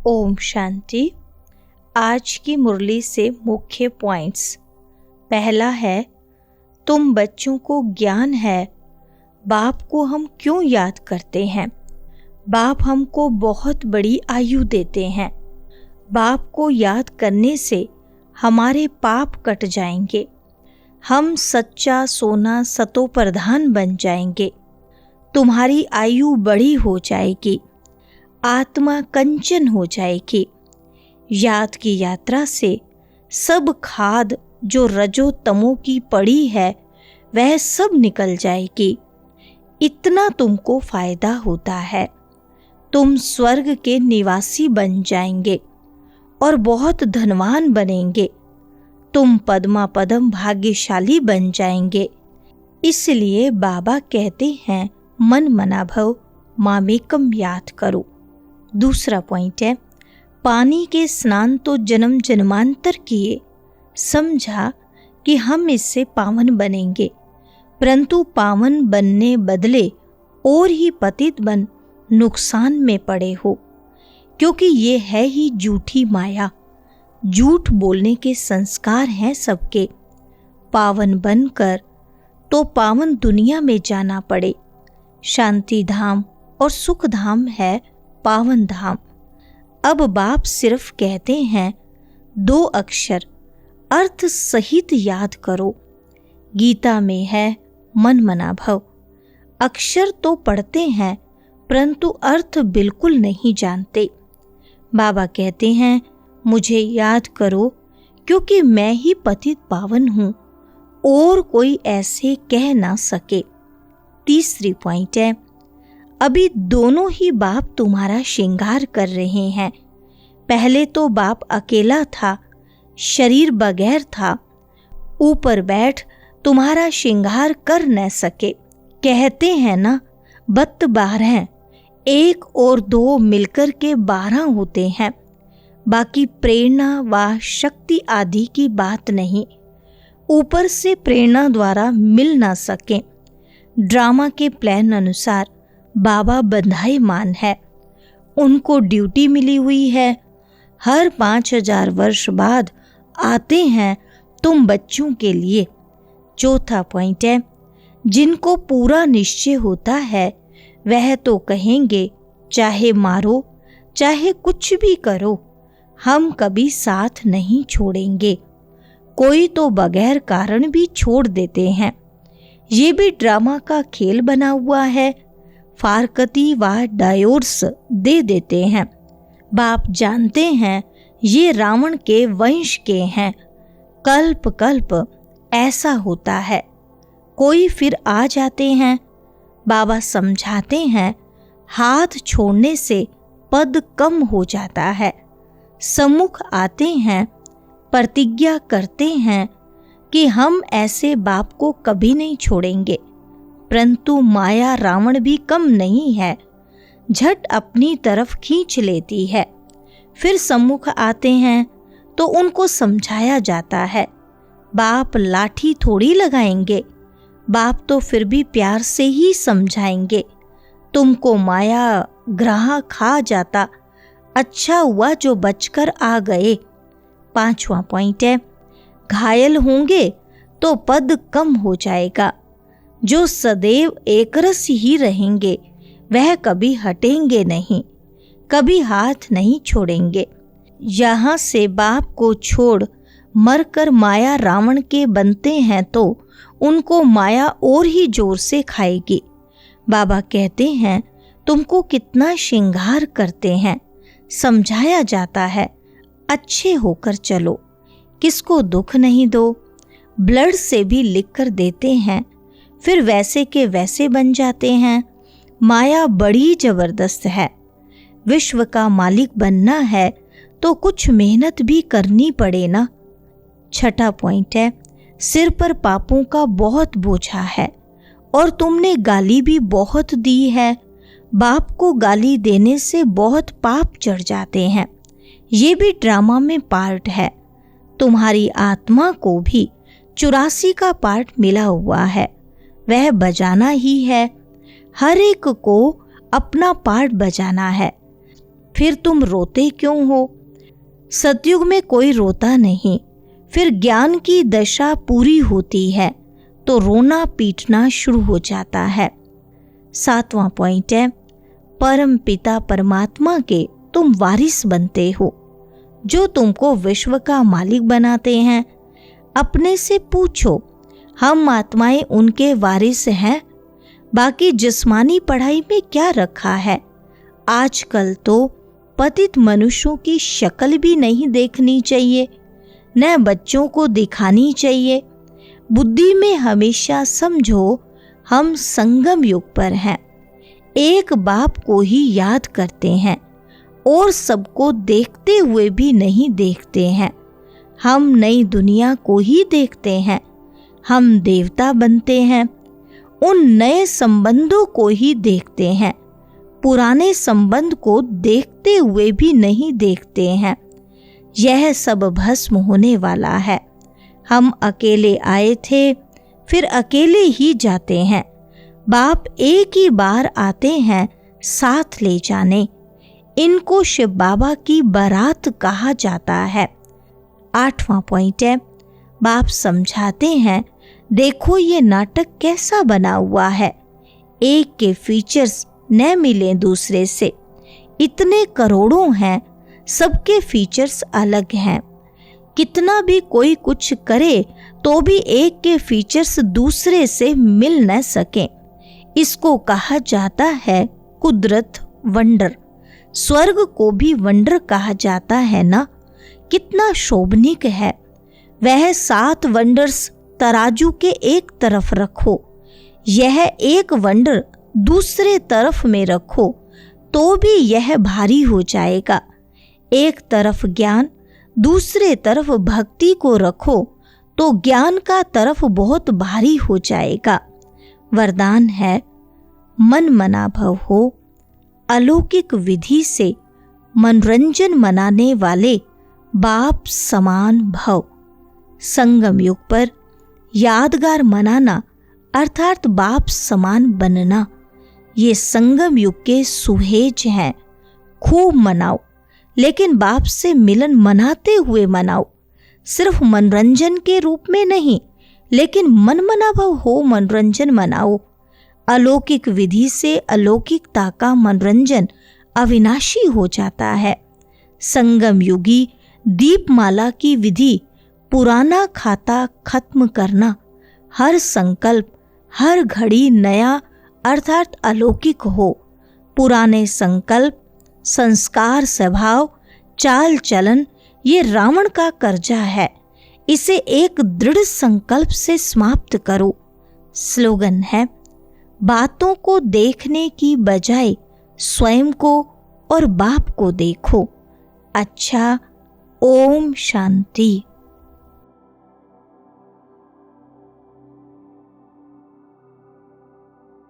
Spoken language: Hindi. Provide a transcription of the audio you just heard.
ओम शांति। आज की मुरली से मुख्य पॉइंट्स। पहला है, तुम बच्चों को ज्ञान है, बाप को हम क्यों याद करते हैं। बाप हमको बहुत बड़ी आयु देते हैं। बाप को याद करने से हमारे पाप कट जाएंगे। हम सच्चा सोना सतो प्रधान बन जाएंगे। तुम्हारी आयु बड़ी हो जाएगी। आत्मा कंचन हो जाएगी। याद की यात्रा से सब खाद जो रजो तमो की पड़ी है वह सब निकल जाएगी। इतना तुमको फायदा होता है। तुम स्वर्ग के निवासी बन जाएंगे और बहुत धनवान बनेंगे। तुम पद्मा पदम भाग्यशाली बन जाएंगे। इसलिए बाबा कहते हैं, मन मना भव मामेकम याद करो। दूसरा पॉइंट है, पानी के स्नान तो जन्म जन्मांतर किए, समझा कि हम इससे पावन बनेंगे, परंतु पावन बनने बदले और ही पतित बन नुकसान में पड़े हो, क्योंकि ये है ही झूठी माया। झूठ बोलने के संस्कार हैं सबके। पावन बनकर तो पावन दुनिया में जाना पड़े। शांति धाम और सुख धाम है पावन धाम। अब बाप सिर्फ कहते हैं 2 अक्षर अर्थ सहित याद करो। गीता में है मन मना भव। अक्षर तो पढ़ते हैं परंतु अर्थ बिल्कुल नहीं जानते। बाबा कहते हैं, मुझे याद करो क्योंकि मैं ही पतित पावन हूँ और कोई ऐसे कह ना सके। तीसरी पॉइंट है, अभी दोनों ही बाप तुम्हारा श्रृंगार कर रहे हैं। पहले तो बाप अकेला था, शरीर बगैर था, ऊपर बैठ तुम्हारा श्रृंगार कर न सके। कहते हैं ना, 12 1 और 2 मिलकर के 12 होते हैं। बाकी प्रेरणा व शक्ति आदि की बात नहीं। ऊपर से प्रेरणा द्वारा मिल ना सके। ड्रामा के प्लान अनुसार बाबा बंधाईमान है। उनको ड्यूटी मिली हुई है। हर 5000 वर्ष बाद आते हैं तुम बच्चों के लिए। चौथा पॉइंट है, जिनको पूरा निश्चय होता है वह तो कहेंगे, चाहे मारो चाहे कुछ भी करो, हम कभी साथ नहीं छोड़ेंगे। कोई तो बगैर कारण भी छोड़ देते हैं। ये भी ड्रामा का खेल बना हुआ है। फारकती व डायोर्स दे देते हैं। बाप जानते हैं ये रावण के वंश के हैं। कल्प कल्प ऐसा होता है। कोई फिर आ जाते हैं। बाबा समझाते हैं, हाथ छोड़ने से पद कम हो जाता है। सम्मुख आते हैं, प्रतिज्ञा करते हैं कि हम ऐसे बाप को कभी नहीं छोड़ेंगे, परंतु माया रावण भी कम नहीं है, झट अपनी तरफ खींच लेती है। फिर सम्मुख आते हैं तो उनको समझाया जाता है, बाप लाठी थोड़ी लगाएंगे, बाप तो फिर भी प्यार से ही समझाएंगे। तुमको माया ग्राह खा जाता, अच्छा हुआ जो बचकर आ गए। 5वां पॉइंट है, घायल होंगे तो पद कम हो जाएगा। जो सदैव एकरस ही रहेंगे वह कभी हटेंगे नहीं, कभी हाथ नहीं छोड़ेंगे। यहाँ से बाप को छोड़ मरकर माया रावण के बनते हैं तो उनको माया और ही जोर से खाएगी। बाबा कहते हैं, तुमको कितना श्रृंगार करते हैं। समझाया जाता है, अच्छे होकर चलो, किसको दुख नहीं दो। ब्लड से भी लिख कर देते हैं, फिर वैसे के वैसे बन जाते हैं। माया बड़ी जबरदस्त है। विश्व का मालिक बनना है तो कुछ मेहनत भी करनी पड़े ना। 6वां पॉइंट है, सिर पर पापों का बहुत बोझा है और तुमने गाली भी बहुत दी है। बाप को गाली देने से बहुत पाप चढ़ जाते हैं। ये भी ड्रामा में पार्ट है। तुम्हारी आत्मा को भी 84 का पार्ट मिला हुआ है, वह बजाना ही है। हर एक को अपना पार्ट बजाना है। फिर तुम रोते क्यों हो? सतयुग में कोई रोता नहीं। फिर ज्ञान की दशा पूरी होती है तो रोना पीटना शुरू हो जाता है। 7वां पॉइंट है, परम पिता परमात्मा के तुम वारिस बनते हो, जो तुमको विश्व का मालिक बनाते हैं। अपने से पूछो, हम आत्माएं उनके वारिस हैं? बाकी जिस्मानी पढ़ाई में क्या रखा है? आजकल तो पतित मनुष्यों की शक्ल भी नहीं देखनी चाहिए, न बच्चों को दिखानी चाहिए। बुद्धि में हमेशा समझो हम संगम युग पर हैं, एक बाप को ही याद करते हैं और सबको देखते हुए भी नहीं देखते हैं। हम नई दुनिया को ही देखते हैं, हम देवता बनते हैं, उन नए संबंधों को ही देखते हैं, पुराने संबंध को देखते हुए भी नहीं देखते हैं। यह सब भस्म होने वाला है। हम अकेले आए थे, फिर अकेले ही जाते हैं। बाप एक ही बार आते हैं साथ ले जाने। इनको शिव बाबा की बारात कहा जाता है। 8वां पॉइंट है, बाप समझाते हैं, देखो ये नाटक कैसा बना हुआ है। एक के फीचर्स न मिले दूसरे से। इतने करोड़ों हैं, सबके फीचर्स अलग हैं। कितना भी कोई कुछ करे तो भी एक के फीचर्स दूसरे से मिल न सके। इसको कहा जाता है कुदरत वंडर। स्वर्ग को भी वंडर कहा जाता है ना। कितना शोभनीक है। वह 7 वंडर्स तराजू के एक तरफ रखो, यह एक वंडर दूसरे तरफ में रखो तो भी यह भारी हो जाएगा। एक तरफ ज्ञान, दूसरे तरफ भक्ति को रखो तो ज्ञान का तरफ बहुत भारी हो जाएगा। वरदान है, मन मना भव हो। अलौकिक विधि से मनोरंजन मनाने वाले बाप समान भव। संगम युग पर यादगार मनाना अर्थात बाप समान बनना, ये संगम युग के सुहेज हैं। खूब मनाओ, लेकिन बाप से मिलन मनाते हुए मनाओ। सिर्फ मनोरंजन के रूप में नहीं, लेकिन मन मनाभव हो मनोरंजन मनाओ। अलौकिक विधि से अलौकिकता का मनोरंजन अविनाशी हो जाता है। संगम युगी दीपमाला की विधि पुराना खाता खत्म करना। हर संकल्प हर घड़ी नया अर्थात अलौकिक हो। पुराने संकल्प, संस्कार, स्वभाव, चाल चलन ये रावण का कर्जा है। इसे एक दृढ़ संकल्प से समाप्त करो। स्लोगन है, बातों को देखने की बजाय स्वयं को और बाप को देखो। अच्छा, ओम शांति।